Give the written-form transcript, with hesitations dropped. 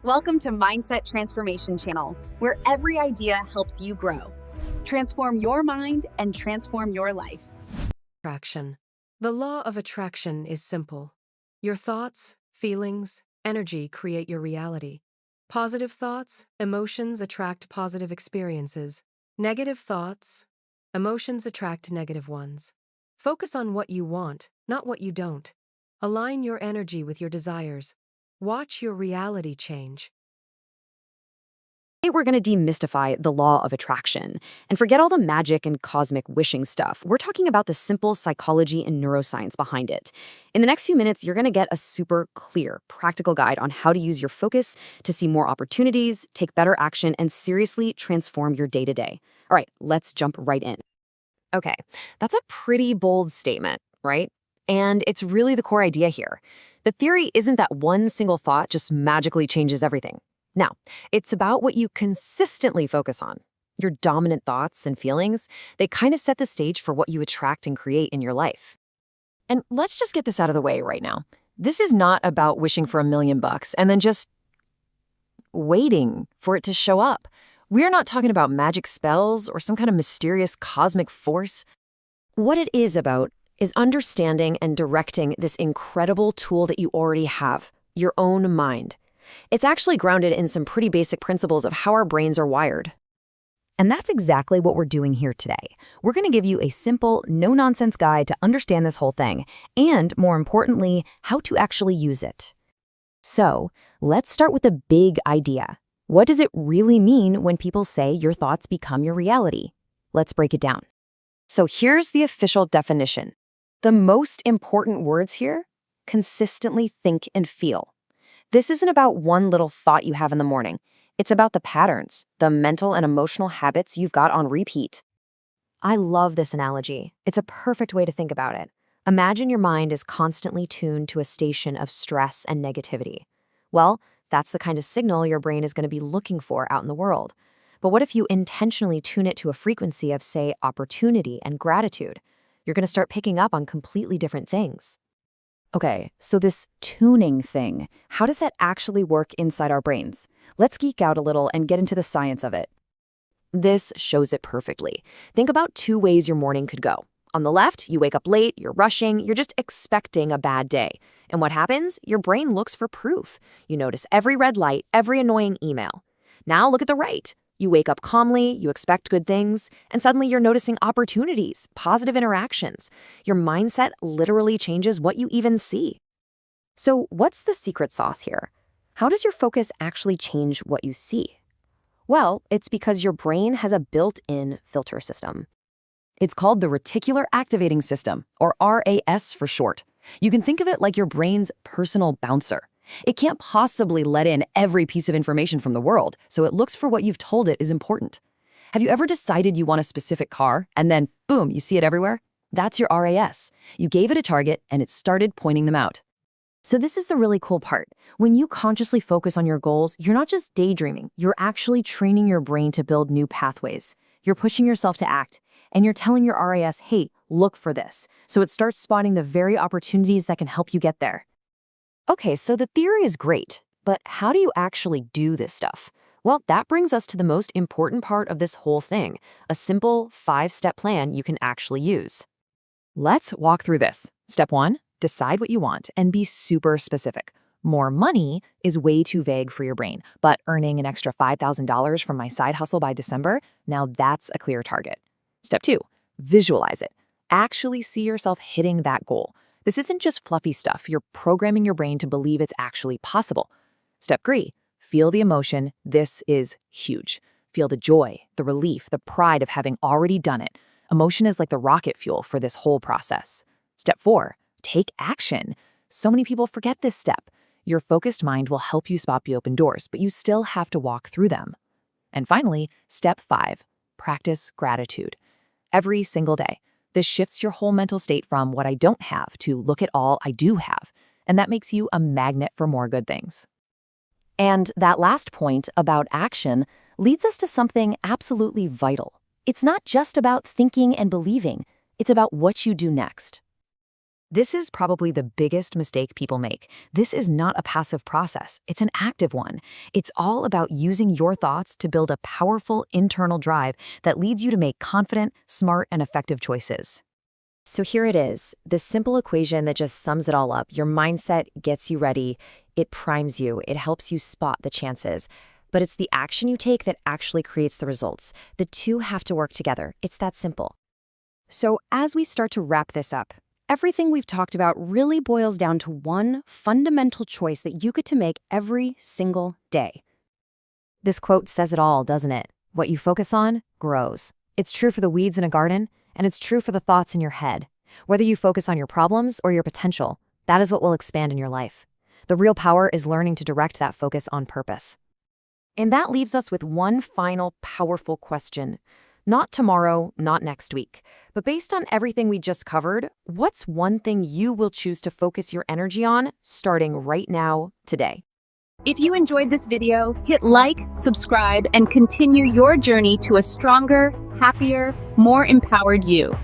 Welcome to Mindset Transformation Channel, where every idea helps you grow. Transform your mind and transform your life. Attraction. The law of attraction is simple. Your thoughts, feelings, energy create your reality. Positive thoughts, emotions attract positive experiences. Negative thoughts, emotions attract negative ones. Focus on what you want, not what you don't. Align your energy with your desires. Watch your reality change. Today we're going to demystify the law of attraction and forget all the magic and cosmic wishing stuff. We're talking about the simple psychology and neuroscience behind it. In the next few minutes, you're going to get a super clear, practical guide on how to use your focus to see more opportunities, take better action, and seriously transform your day-to-day. All right, let's jump right in. Okay, that's a pretty bold statement, right? And it's really the core idea here. The theory isn't that one single thought just magically changes everything. Now, it's about what you consistently focus on. Your dominant thoughts and feelings, they kind of set the stage for what you attract and create in your life. And let's just get this out of the way right now. This is not about wishing for $1 million and then just waiting for it to show up. We're not talking about magic spells or some kind of mysterious cosmic force. What it is about is understanding and directing this incredible tool that you already have, your own mind. It's actually grounded in some pretty basic principles of how our brains are wired. And that's exactly what we're doing here today. We're going to give you a simple, no-nonsense guide to understand this whole thing, and more importantly, how to actually use it. So, let's start with the big idea. What does it really mean when people say your thoughts become your reality? Let's break it down. So here's the official definition. The most important words here: consistently think and feel. This isn't about one little thought you have in the morning. It's about the patterns, the mental and emotional habits you've got on repeat. I love this analogy. It's a perfect way to think about it. Imagine your mind is constantly tuned to a station of stress and negativity. Well, that's the kind of signal your brain is going to be looking for out in the world. But what if you intentionally tune it to a frequency of, say, opportunity and gratitude? You're going to start picking up on completely different things. Okay, so this tuning thing, how does that actually work inside our brains? Let's geek out a little and get into the science of it. This shows it perfectly. Think about 2 ways your morning could go. On the left, you wake up late, you're rushing, you're just expecting a bad day. And what happens? Your brain looks for proof. You notice every red light, every annoying email. Now look at the right. You wake up calmly, you expect good things, and suddenly you're noticing opportunities, positive interactions. Your mindset literally changes what you even see. So what's the secret sauce here? How does your focus actually change what you see? Well, it's because your brain has a built-in filter system. It's called the reticular activating system, or RAS for short. You can think of it like your brain's personal bouncer. It can't possibly let in every piece of information from the world, so it looks for what you've told it is important. Have you ever decided you want a specific car, and then, boom, you see it everywhere? That's your RAS. You gave it a target, and it started pointing them out. So this is the really cool part. When you consciously focus on your goals, you're not just daydreaming. You're actually training your brain to build new pathways. You're pushing yourself to act, and you're telling your RAS, hey, look for this. So it starts spotting the very opportunities that can help you get there. Okay, so the theory is great, but how do you actually do this stuff? Well, that brings us to the most important part of this whole thing, a simple 5-step plan you can actually use. Let's walk through this. Step 1, decide what you want and be super specific. More money is way too vague for your brain, but earning an extra $5,000 from my side hustle by December, now that's a clear target. Step 2, visualize it. Actually see yourself hitting that goal. This isn't just fluffy stuff. You're programming your brain to believe it's actually possible. Step 3, feel the emotion. This is huge. Feel the joy, the relief, the pride of having already done it. Emotion is like the rocket fuel for this whole process. Step 4, take action. So many people forget this step. Your focused mind will help you spot the open doors, but you still have to walk through them. And finally, step 5, practice gratitude. Every single day. This shifts your whole mental state from what I don't have to look at all I do have, and that makes you a magnet for more good things. And that last point about action leads us to something absolutely vital. It's not just about thinking and believing, it's about what you do next. This is probably the biggest mistake people make. This is not a passive process, it's an active one. It's all about using your thoughts to build a powerful internal drive that leads you to make confident, smart, and effective choices. So here it is, this simple equation that just sums it all up. Your mindset gets you ready, it primes you, it helps you spot the chances. But it's the action you take that actually creates the results. The two have to work together. It's that simple. So as we start to wrap this up, everything we've talked about really boils down to one fundamental choice that you get to make every single day. This quote says it all, doesn't it? What you focus on grows. It's true for the weeds in a garden, and it's true for the thoughts in your head. Whether you focus on your problems or your potential, that is what will expand in your life. The real power is learning to direct that focus on purpose. And that leaves us with one final powerful question. Not tomorrow, not next week, but based on everything we just covered, what's one thing you will choose to focus your energy on starting right now, today? If you enjoyed this video, hit like, subscribe, and continue your journey to a stronger, happier, more empowered you.